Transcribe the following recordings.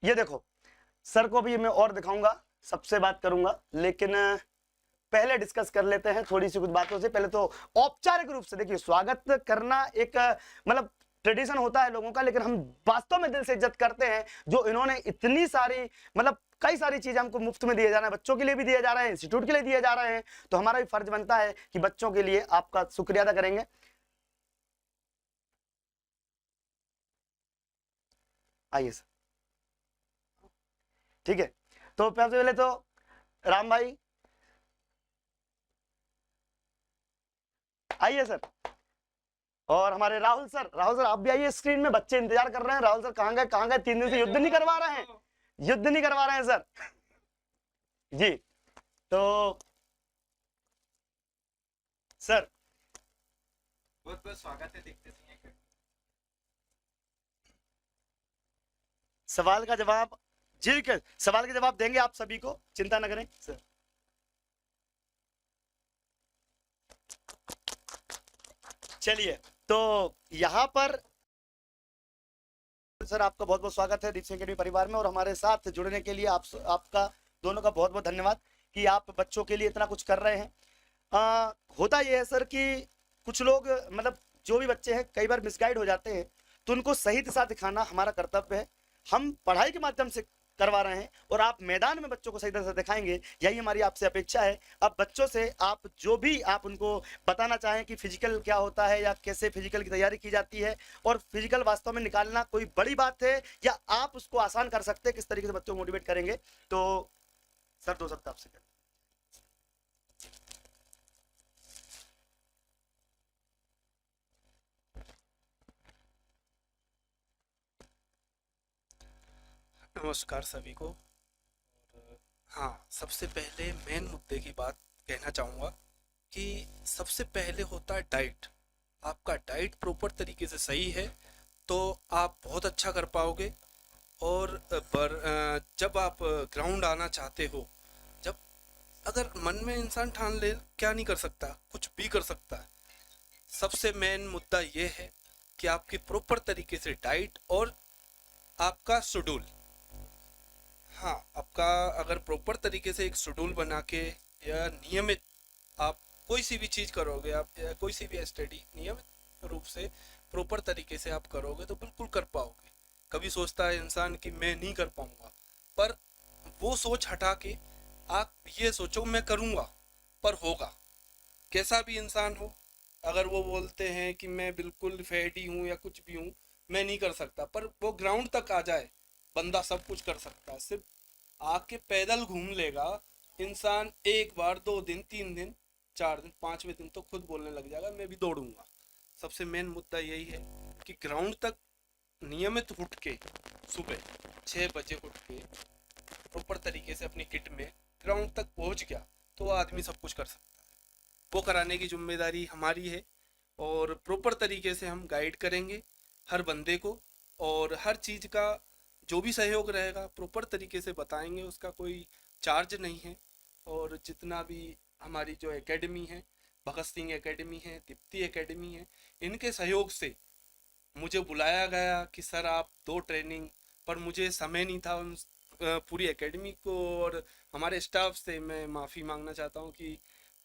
ये देखो, सर को भी मैं और दिखाऊंगा, सबसे बात करूंगा, लेकिन पहले डिस्कस कर लेते हैं थोड़ी सी कुछ बातों से। पहले तो औपचारिक रूप से देखिए, स्वागत करना एक मतलब ट्रेडिशन होता है लोगों का, लेकिन हम वास्तव में दिल से इज्जत करते हैं जो इन्होंने इतनी सारी मतलब कई सारी चीजें हमको मुफ्त में दिए जा रहे हैं, बच्चों के लिए भी दिए जा रहे हैं, इंस्टीट्यूट के लिए दिए जा रहे हैं, तो हमारा भी फर्ज बनता है कि बच्चों के लिए आपका शुक्रिया अदा करेंगे। आइए सर, ठीक है। तो सबसे पहले तो राम भाई आइए सर, और हमारे राहुल सर, राहुल सर आप भी आइए स्क्रीन में, बच्चे इंतजार कर रहे हैं। राहुल सर कहाँ गए, कहाँ गए? 3 दिन से युद्ध नहीं करवा रहे हैं, युद्ध नहीं करवा रहे हैं सर जी। तो सर बहुत बहुत स्वागत है, देखते हैं। सवाल का जवाब जी, सवाल के जवाब देंगे आप सभी को, चिंता न करें सर। चलिए, तो यहाँ पर सर आपका बहुत बहुत स्वागत है दीप अकेडमी परिवार में, और हमारे साथ जुड़ने के लिए आपका दोनों का बहुत बहुत धन्यवाद कि आप बच्चों के लिए इतना कुछ कर रहे हैं। होता यह है सर कि कुछ लोग मतलब जो भी बच्चे हैं कई बार मिसगाइड हो जाते हैं, तो उनको सही दिशा दिखाना हमारा कर्तव्य है। हम पढ़ाई के माध्यम से करवा रहे हैं और आप मैदान में बच्चों को सही तरह से दिखाएंगे, यही हमारी आपसे अपेक्षा है। अब बच्चों से आप जो भी आप उनको बताना चाहें कि फिजिकल क्या होता है या कैसे फिजिकल की तैयारी की जाती है, और फिजिकल वास्तव में निकालना कोई बड़ी बात है या आप उसको आसान कर सकते हैं, किस तरीके से बच्चों को मोटिवेट करेंगे, तो सर 2 शब्द आपसे करें। नमस्कार सभी को। हाँ, सबसे पहले मेन मुद्दे की बात कहना चाहूँगा कि सबसे पहले होता है डाइट। आपका डाइट प्रॉपर तरीके से सही है तो आप बहुत अच्छा कर पाओगे। और जब आप ग्राउंड आना चाहते हो, जब अगर मन में इंसान ठान ले क्या नहीं कर सकता, कुछ भी कर सकता है। सबसे मेन मुद्दा ये है कि आपकी प्रॉपर तरीके से डाइट और आपका शेड्यूल। हाँ, आपका अगर प्रॉपर तरीके से एक शेड्यूल बना के या नियमित आप कोई सी भी चीज़ करोगे, आप या कोई सी भी स्टडी नियमित रूप से प्रॉपर तरीके से आप करोगे तो बिल्कुल कर पाओगे। कभी सोचता है इंसान कि मैं नहीं कर पाऊंगा, पर वो सोच हटा के आप ये सोचो मैं करूंगा, पर होगा। कैसा भी इंसान हो, अगर वो बोलते हैं कि मैं बिल्कुल फेडी हूँ या कुछ भी हूँ, मैं नहीं कर सकता, पर वो ग्राउंड तक आ जाए, बंदा सब कुछ कर सकता है। सिर्फ आके पैदल घूम लेगा इंसान, 1 बार 2 दिन 3 दिन 4 दिन 5वें दिन तो खुद बोलने लग जाएगा मैं भी दौड़ूंगा। सबसे मेन मुद्दा यही है कि ग्राउंड तक नियमित उठ के सुबह 6 बजे उठ के प्रॉपर तरीके से अपनी किट में ग्राउंड तक पहुंच गया तो वो आदमी सब कुछ कर सकता है। वो कराने की जिम्मेदारी हमारी है और प्रॉपर तरीके से हम गाइड करेंगे हर बंदे को, और हर चीज़ का जो भी सहयोग रहेगा प्रॉपर तरीके से बताएंगे। उसका कोई चार्ज नहीं है। और जितना भी हमारी जो एकेडमी है, भगत सिंह एकेडमी है, दीप्ति एकेडमी है, इनके सहयोग से मुझे बुलाया गया कि सर आप दो ट्रेनिंग, पर मुझे समय नहीं था उन पूरी एकेडमी को और हमारे स्टाफ से मैं माफ़ी मांगना चाहता हूँ कि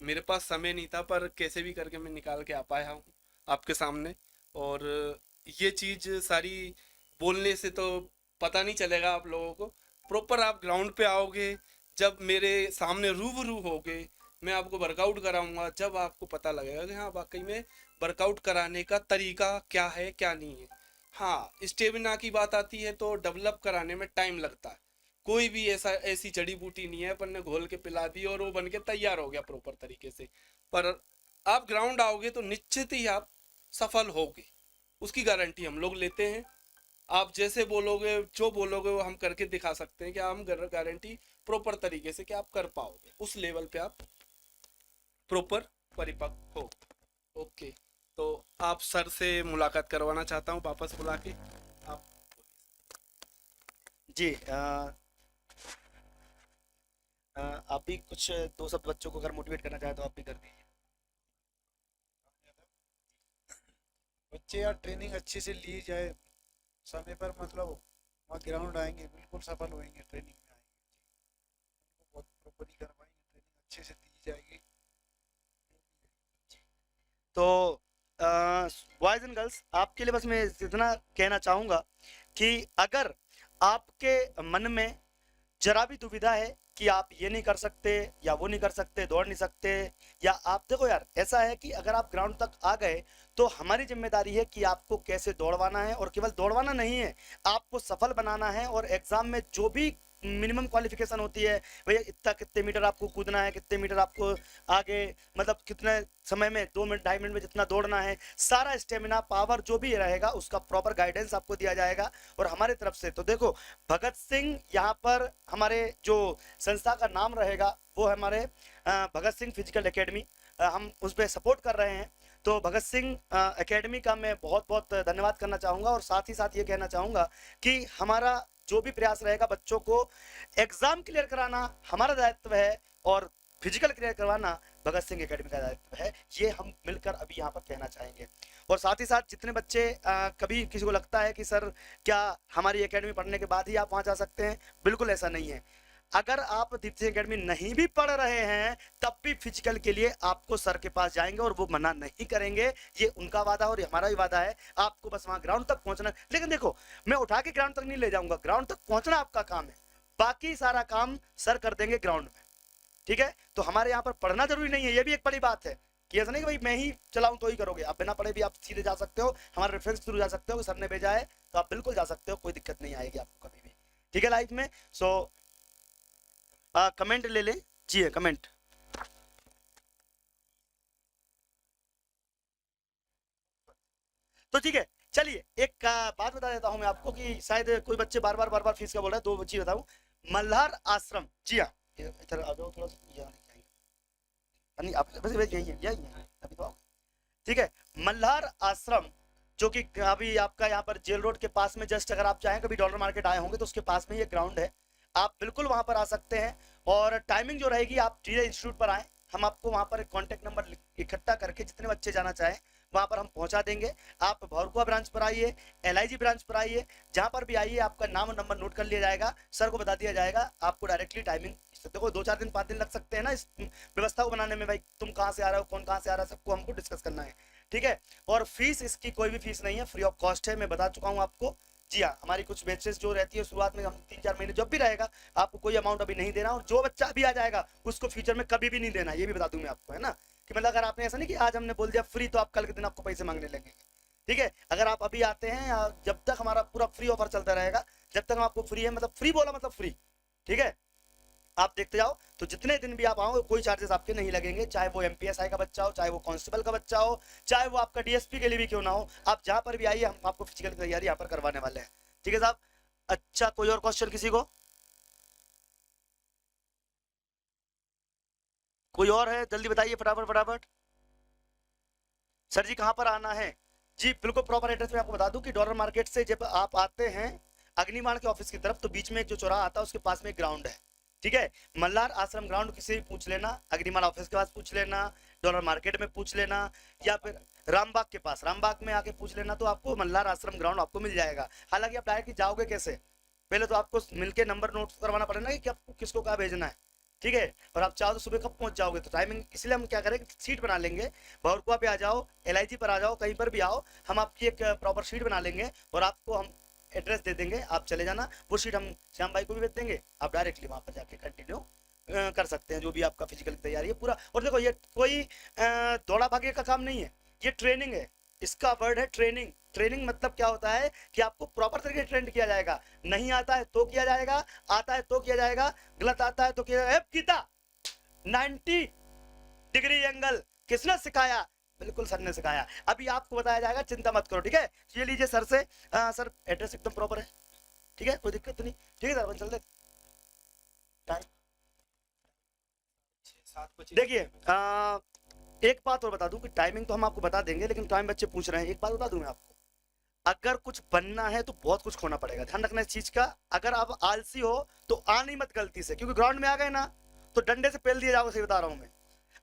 मेरे पास समय नहीं था, पर कैसे भी करके मैं निकाल के आ पाया हूँ आपके सामने। और ये चीज़ सारी बोलने से तो पता नहीं चलेगा आप लोगों को। प्रॉपर आप ग्राउंड पे आओगे, जब मेरे सामने रूबरू होगे, मैं आपको वर्कआउट कराऊंगा, जब आपको पता लगेगा कि हाँ वाकई में वर्कआउट कराने का तरीका क्या है क्या नहीं है। हाँ, स्टेमिना की बात आती है तो डेवलप कराने में टाइम लगता है। कोई भी ऐसी जड़ी बूटी नहीं है अपन ने घोल के पिला दी और वो बन के तैयार हो गया प्रॉपर तरीके से। पर आप ग्राउंड आओगे तो निश्चित ही आप सफल होगे, उसकी गारंटी हम लोग लेते हैं। आप जैसे बोलोगे जो बोलोगे वो हम करके दिखा सकते हैं कि हम गारंटी प्रॉपर तरीके से कि आप कर पाओगे, उस लेवल पे आप प्रॉपर परिपक्व हो। ओके, तो आप सर से मुलाकात करवाना चाहता हूँ वापस बुला के। आप जी आप भी कुछ 2 शब्द बच्चों को अगर मोटिवेट करना चाहे तो आप भी कर दीजिए। बच्चे यार ट्रेनिंग अच्छे से ली जाए, समय पर मतलब वहाँ ग्राउंड आएंगे बिल्कुल सफल होएंगे, ट्रेनिंग में आएंगे, बहुत प्रॉपरली करवाएंगे, ट्रेनिंग अच्छे से दी जाएगी। तो बॉयज एंड गर्ल्स, आपके लिए बस मैं इतना कहना चाहूंगा कि अगर आपके मन में जरा भी दुविधा है कि आप ये नहीं कर सकते या वो नहीं कर सकते, दौड़ नहीं सकते, या आप देखो यार, ऐसा है कि अगर आप ग्राउंड तक आ गए तो हमारी जिम्मेदारी है कि आपको कैसे दौड़वाना है, और केवल दौड़वाना नहीं है, आपको सफल बनाना है। और एग्जाम में जो भी मिनिमम क्वालिफिकेशन होती है, भैया इतना कितने मीटर आपको कूदना है, कितने मीटर आपको आगे, मतलब कितने समय में, 2 मिनट 2.5 मिनट में जितना दौड़ना है, सारा स्टेमिना पावर जो भी रहेगा उसका प्रॉपर गाइडेंस आपको दिया जाएगा। और हमारे तरफ से तो देखो, भगत सिंह यहाँ पर हमारे जो संस्था का नाम रहेगा वो है हमारे भगत सिंह फिजिकल एकेडमी, हम उस पर सपोर्ट कर रहे हैं। तो भगत सिंह एकेडमी का मैं बहुत बहुत धन्यवाद करना चाहूँगा, और साथ ही साथ ये कहना चाहूँगा कि हमारा जो भी प्रयास रहेगा बच्चों को एग्जाम क्लियर कराना हमारा दायित्व है, और फिजिकल क्लियर करवाना भगत सिंह एकेडमी का दायित्व है। ये हम मिलकर अभी यहाँ पर कहना चाहेंगे। और साथ ही साथ जितने बच्चे कभी किसी को लगता है कि सर क्या हमारी एकेडमी पढ़ने के बाद ही आप वहाँ जा सकते हैं, बिल्कुल ऐसा नहीं है। अगर आप दीप्ति एकेडमी नहीं भी पढ़ रहे हैं तब भी फिजिकल के लिए आपको सर के पास जाएंगे और वो मना नहीं करेंगे, ये उनका वादा और ये हमारा भी वादा है। आपको बस वहां ग्राउंड तक पहुंचना, लेकिन देखो मैं उठा के ग्राउंड तक नहीं ले जाऊंगा, ग्राउंड तक पहुंचना आपका काम है, बाकी सारा काम सर कर देंगे ग्राउंड में, ठीक है। तो हमारे यहाँ पर पढ़ना जरूरी नहीं है, ये भी एक बड़ी बात है कि ऐसा नहीं कि भाई मैं ही चलाऊं तो ही करोगे, आप बिना पढ़े भी आप सीधे जा सकते हो, हमारे रेफरेंस थ्रू जा सकते हो कि सर ने भेजा है, तो आप बिल्कुल जा सकते हो, कोई दिक्कत नहीं आएगी आपको कभी भी, ठीक है लाइफ में। सो कमेंट ले लें, जी है कमेंट। तो ठीक है, चलिए एक बात बता देता हूं मैं आपको कि शायद कोई बच्चे बार बार फीस का बोल रहे हैं, दो चीज बताऊं। मल्हार आश्रम, जी हाँ, इधर आ जाओ थोड़ा सा, यहाँ नहीं आएंगे। नहीं आप बस यही है, यही है अभी तो आओ। ठीक है, मल्हार आश्रम जो कि अभी आपका यहाँ पर जेल रोड के पास में, जस्ट अगर आप चाहें कभी डॉलर मार्केट आए होंगे तो उसके पास में ये ग्राउंड है, आप बिल्कुल वहां पर आ सकते हैं। और टाइमिंग जो रहेगी, आप सीधे इंस्टीट्यूट पर आए, हम आपको वहां पर एक कॉन्टेक्ट नंबर इकट्ठा करके जितने बच्चे जाना चाहें वहां पर हम पहुंचा देंगे। आप भौरकुआ ब्रांच पर आइए, LIG ब्रांच पर आइए, जहां पर भी आइए आपका नाम और नंबर नोट कर लिया जाएगा, सर को बता दिया जाएगा, आपको डायरेक्टली टाइमिंग, देखो 2-4 दिन 5 दिन लग सकते हैं ना इस व्यवस्था को बनाने में, भाई तुम कहाँ से आ रहे हो, कौन कहाँ से आ रहा है, सबको हमको डिस्कस करना है, ठीक है। और फीस, इसकी कोई भी फीस नहीं है, फ्री ऑफ कॉस्ट है, मैं बता चुका हूँ आपको। जी हाँ, हमारी कुछ बैचेस जो रहती है शुरुआत में, हम 3-4 महीने जब भी रहेगा आपको कोई अमाउंट अभी नहीं देना, और जो बच्चा अभी आ जाएगा उसको फ्यूचर में कभी भी नहीं देना, ये भी बता दूं मैं आपको, है ना, कि मतलब अगर आपने ऐसा नहीं कि आज हमने बोल दिया फ्री तो आप कल के दिन आपको पैसे मांगने लगेंगे, ठीक है। अगर आप अभी आते हैं, जब तक हमारा पूरा फ्री ऑफर चलता रहेगा, जब तक हम आपको फ्री है, मतलब फ्री बोला मतलब फ्री, ठीक है, आप देखते जाओ, तो जितने दिन भी आप आओ कोई चार्जेस आपके नहीं लगेंगे, चाहे वो MPSI का बच्चा हो, चाहे वो कांस्टेबल का बच्चा हो, चाहे वो आपका DSP के लिए भी क्यों ना हो, आप जहां पर भी आइए, हम आपको फिजिकल की तैयारी यहाँ पर करवाने वाले हैं, ठीक है साहब। अच्छा, कोई और क्वेश्चन किसी को, कोई और है, जल्दी बताइए फटाफट फटाफट। सर जी कहाँ पर आना है, जी बिल्कुल प्रॉपर एड्रेस में आपको बता दूं कि डॉलर मार्केट से जब आप आते हैं अग्निबाण के ऑफिस की तरफ, तो बीच में एक जो चौराहा आता है उसके पास में एक ग्राउंड है, ठीक है, मल्हार आश्रम ग्राउंड, किसी भी पूछ लेना, अग्निबाण ऑफिस के पास पूछ लेना, डॉलर मार्केट में पूछ लेना, या फिर रामबाग के पास, रामबाग में आके पूछ लेना, तो आपको मल्हार आश्रम ग्राउंड आपको मिल जाएगा। हालांकि आप डायरेक्ट जाओगे कैसे, पहले तो आपको मिलके नंबर नोट करवाना पड़ेगा कि आपको किसको कहाँ भेजना है, ठीक है। और आप चाहो तो सुबह कब पहुंच जाओगे, तो टाइमिंग, इसलिए हम क्या करें, सीट बना लेंगे, भौरकुआ पे आ जाओ, LIG पर आ जाओ, कहीं पर भी आओ, हम आपकी एक प्रॉपर शीट बना लेंगे और आपको हम एड्रेस दे देंगे, आप चले जाना, वो शीट हम श्याम भाई को भी भेज देंगे, आप डायरेक्टली वहां पर जाके कंटिन्यू कर सकते हैं जो भी आपका फिजिकल की तैयारी है पूरा। और देखो ये कोई दौड़ा भागे का काम नहीं है, ये ट्रेनिंग है, इसका वर्ड है ट्रेनिंग। ट्रेनिंग मतलब क्या होता है कि आपको प्रॉपर तरीके से ट्रेंड किया जाएगा, नहीं आता है तो किया जाएगा, आता है तो किया जाएगा, गलत आता है तो किया जाएगा। गीता 90 डिग्री एंगल किसने सिखाया, बिल्कुल सर ने सिखाया, अभी आपको बताया जाएगा, चिंता मत करो, ठीक है। ये लीजिए सर से, सर एड्रेस एकदम प्रॉपर है, ठीक है, कोई दिक्कत तो नहीं, ठीक है सर, चल दे टाइम। 7 बजे। देखिए एक बात और बता दूं कि टाइमिंग तो हम आपको बता देंगे, लेकिन टाइम बच्चे पूछ रहे हैं, एक बात बता दूं मैं आपको, अगर कुछ बनना है तो बहुत कुछ खोना पड़ेगा, ध्यान रखना इस चीज का। अगर आप आलसी हो तो आ नहीं मत गलती से, क्योंकि ग्राउंड में आ गए ना तो डंडे से पेल दिया जाओगे, सही बता रहा हूं मैं।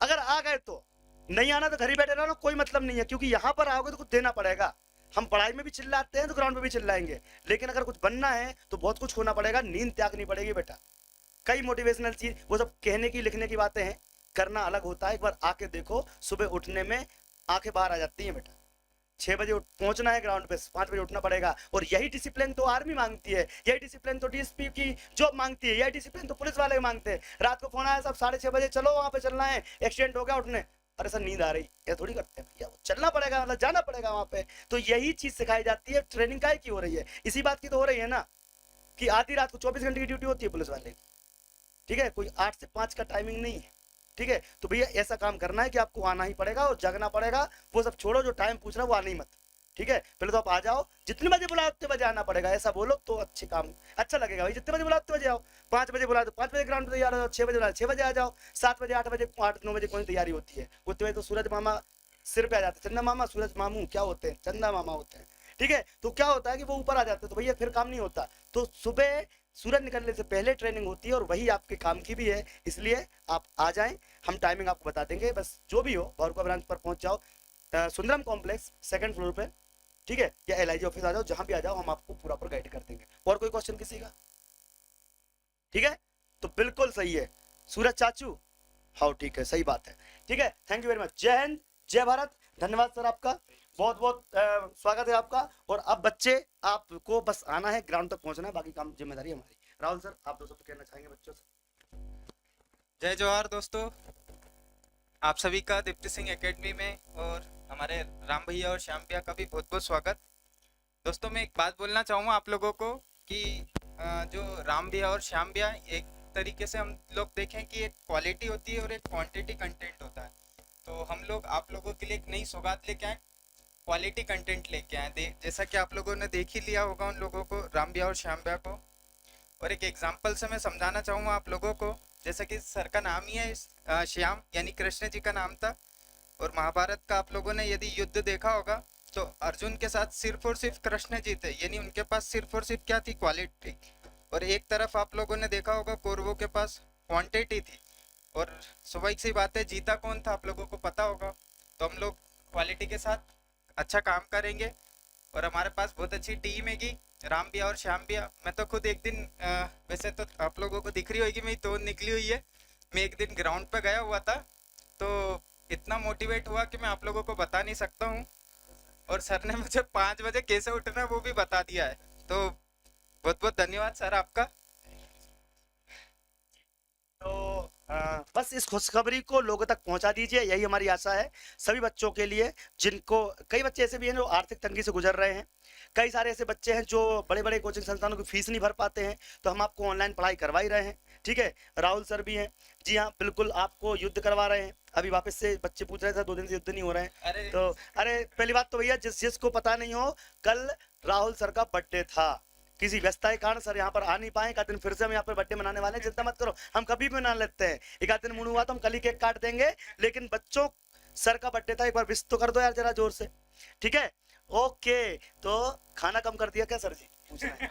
अगर आ गए तो नहीं आना तो घर ही बैठे रहना, कोई मतलब नहीं है, क्योंकि यहाँ पर आओगे तो कुछ देना पड़ेगा। हम पढ़ाई में भी चिल्लाते हैं तो ग्राउंड में भी चिल्लाएंगे, लेकिन अगर कुछ बनना है तो बहुत कुछ होना पड़ेगा, नींद त्यागनी पड़ेगी बेटा। कई मोटिवेशनल चीज वो सब कहने की लिखने की बातें हैं, करना अलग होता है। एक बार आके देखो, सुबह उठने में आंखें बाहर आ जाती हैं बेटा। 6 बजे पहुंचना है ग्राउंड पे, 5 बजे उठना पड़ेगा। और यही डिसिप्लिन तो आर्मी मांगती है, यही डिसिप्लिन तो डीएसपी की जॉब मांगती है, यही डिसिप्लिन तो पुलिस वाले मांगते हैं। रात को फोन आया, सब 6:30 बजे चलो वहां पे चलना है, एक्सीडेंट हो गया, उठने, अरे सर नींद आ रही है, थोड़ी करते हैं भैया, चलना पड़ेगा, मतलब जाना पड़ेगा वहां पे। तो यही चीज सिखाई जाती है। ट्रेनिंग काहे की हो रही है? इसी बात की तो हो रही है ना, कि आधी रात को 24 घंटे की ड्यूटी होती है पुलिस वाले की, ठीक है, कोई 8 से 5 का टाइमिंग नहीं है, ठीक है। तो भैया ऐसा काम करना है कि आपको आना ही पड़ेगा और जगना पड़ेगा। वो सब छोड़ो, जो टाइम पूछ रहा है वो आना ही मत, ठीक है। पहले तो आप आ जाओ, जितने बजे बुलाओ उतने बजे आना पड़ेगा, ऐसा बोलो तो अच्छे काम अच्छा लगेगा भाई। जितने बजे बुलाओ उतने बजे आओ, 5 बजे बुला दो 5 बजे ग्राउंड पे तैयार हो जाओ, 6 बजे बुला 6 बजे आ जाओ, 7 बजे 8 बजे 8-9 बजे कौन तैयारी होती है, उतने बजे तो सूरज मामा सिर पे आ जाते हैं। चंदा मामा, सूरज मामू क्या होते हैं, चंदा मामा होते हैं, ठीक है। तो क्या होता है कि वो ऊपर आ जाते हैं, तो भैया फिर काम नहीं होता। तो सुबह सूरज निकलने से पहले ट्रेनिंग होती है और वही आपके काम की भी है, इसलिए आप आ जाएं, हम टाइमिंग आपको बता देंगे। बस जो भी हो भारुका ब्रांच पर पहुंच जाओ, सुंदरम कॉम्प्लेक्स 2nd फ्लोर पे, ठीक है, या एलआईजी ऑफिस आ जाओ, जहां भी आ जाओ हम आपको पूरा पर गाइड कर देंगे। और कोई क्वेश्चन किसी का? ठीक है, तो बिल्कुल सही है सूरज चाचू, हाँ ठीक है, सही बात है, ठीक है। थैंक यू वेरी मच, जय हिंद, जय भारत, धन्यवाद सर आपका, बहुत बहुत स्वागत है आपका। और अब बच्चे आपको बस आना है, ग्राउंड तक पहुंचना है, बाकी काम जिम्मेदारी हमारी। राहुल सर, आप 2 शब्द कहना चाहेंगे बच्चों से? जय जवाहर दोस्तों, आप सभी का दीप्ति सिंह एकेडमी में और हमारे राम भैया और श्याम भैया का भी बहुत बहुत स्वागत। दोस्तों मैं एक बात बोलना चाहूँगा आप लोगों को कि जो राम भैया और श्याम भैया, एक तरीके से हम लोग देखें कि एक क्वालिटी होती है और एक क्वांटिटी कंटेंट होता है। तो हम लोग आप लोगों के लिए एक नई सौगात लेके आए, क्वालिटी कंटेंट लेके आए। जैसा कि आप लोगों ने देख ही लिया होगा उन लोगों को, राम भैया और श्याम भैया को। और एक एग्जाम्पल से मैं समझाना चाहूँगा आप लोगों को। जैसा कि सर का नाम ही है श्याम, यानी कृष्ण जी का नाम था। और महाभारत का आप लोगों ने यदि युद्ध देखा होगा तो अर्जुन के साथ सिर्फ और सिर्फ कृष्ण जी थे, यानी उनके पास सिर्फ और सिर्फ क्या थी, क्वालिटी। और एक तरफ आप लोगों ने देखा होगा कौरवों के पास क्वांटिटी थी। और स्वाभाविक सी बात है, जीता कौन था आप लोगों को पता होगा। तो हम लोग क्वालिटी के साथ अच्छा काम करेंगे और हमारे पास बहुत अच्छी टीम है कि राम भैया और श्याम भैया। मैं तो खुद एक दिन वैसे तो आप लोगों को दिख रही होगी मेरी तोड़ निकली हुई है, मैं एक दिन ग्राउंड पर गया हुआ था तो इतना मोटिवेट हुआ कि मैं आप लोगों को बता नहीं सकता हूँ। और सर ने मुझे 5 बजे कैसे उठना है वो भी बता दिया है। तो बहुत बहुत धन्यवाद सर आपका। तो बस इस खुशखबरी को लोगों तक पहुंचा दीजिए, यही हमारी आशा है सभी बच्चों के लिए, जिनको कई बच्चे ऐसे भी हैं जो आर्थिक तंगी से गुजर रहे हैं, कई सारे ऐसे बच्चे हैं जो बड़े बड़े कोचिंग संस्थानों की फीस नहीं भर पाते हैं, तो हम आपको ऑनलाइन पढ़ाई करवा ही रहे हैं, ठीक है। राहुल सर भी हैं, जी हाँ बिल्कुल, आपको युद्ध करवा रहे हैं। अभी वापस से बच्चे पूछ रहे थे 2 दिन से युद्ध नहीं हो रहे हैं, अरे तो अरे पहली बात तो भैया जिसको पता नहीं हो, कल राहुल सर का बर्थडे था, किसी व्यस्तता के कारण सर यहाँ पर आ नहीं पाए। एक आध दिन फिर से हम यहाँ पर बर्थडे मनाने वाले हैं, चिंता मत करो, हम कभी भी मना लेते हैं। एक आध दिन मूड हुआ तो हम कल ही केक काट देंगे, लेकिन बच्चों सर का बर्थडे था, एक बार विश तो कर दो यार जरा जोर से, ठीक है। ओके, तो खाना कम कर दिया क्या सर जी, पूछ रहे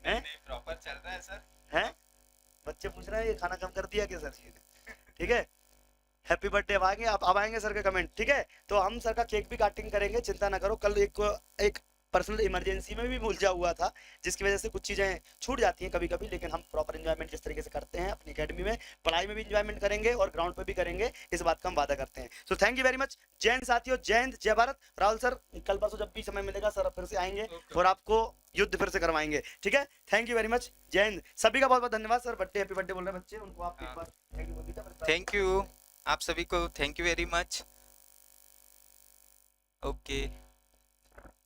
हैं? प्रॉपर चल रहा है सर। हैं? बच्चे पूछ रहे हैं ये खाना कम कर दिया क्या सर जी ने, ठीक है। हैप्पी बर्थडे अब आएंगे, अब आएंगे सर के कमेंट, ठीक है। तो हम सर का केक भी काटिंग करेंगे, चिंता ना करो। कल एक पर्सनल इमरजेंसी में भी उलझा हुआ था, जिसकी वजह से कुछ चीज़ें छूट जाती हैं कभी कभी, लेकिन हम प्रॉपर एंजॉयमेंट जिस तरीके से करते हैं अपनी एकेडमी में, पढ़ाई में भी एंजॉयमेंट करेंगे और ग्राउंड पे भी करेंगे, इस बात का हम वादा करते हैं। तो थैंक यू वेरी मच, जय हिंद साथियों, जय हिंद, जय भारत। राहुल सर कल परसों जब भी समय मिलेगा सर फिर से आएंगे और आपको युद्ध फिर से करवाएंगे, ठीक है। थैंक यू वेरी मच, जय हिंद, सभी का बहुत बहुत धन्यवाद। सर बर्थडे हैप्पी बर्थडे बोल रहे हैं बच्चे, उनको आप एक बार थैंक यू बोल दीजिए। थैंक यू आप सभी को, thank you very much. Okay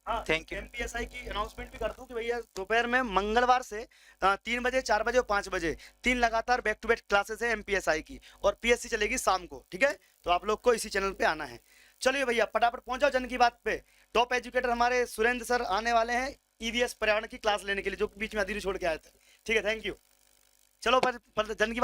हाँ, थैंक यू। एमपीएसआई की अनाउंसमेंट भी कर दूं कि भैया दोपहर में मंगलवार से 3 बजे, 4 बजे और 5 बजे 3 लगातार बैक टू बैक क्लासेस है एमपीएसआई की, और पीएससी चलेगी शाम को, ठीक है। तो आप लोग को इसी चैनल पे आना है। चलिए भैया फटाफट पहुंच जाओ जन की बात पे। टॉप एजुकेटर हमारे सुरेंद्र सर आने वाले हैं ईवीएस पर्यावरण की क्लास लेने के लिए, जो बीच में अधूरी छोड़ के आए थे, ठीक है। थैंक यू, चलो पर जन की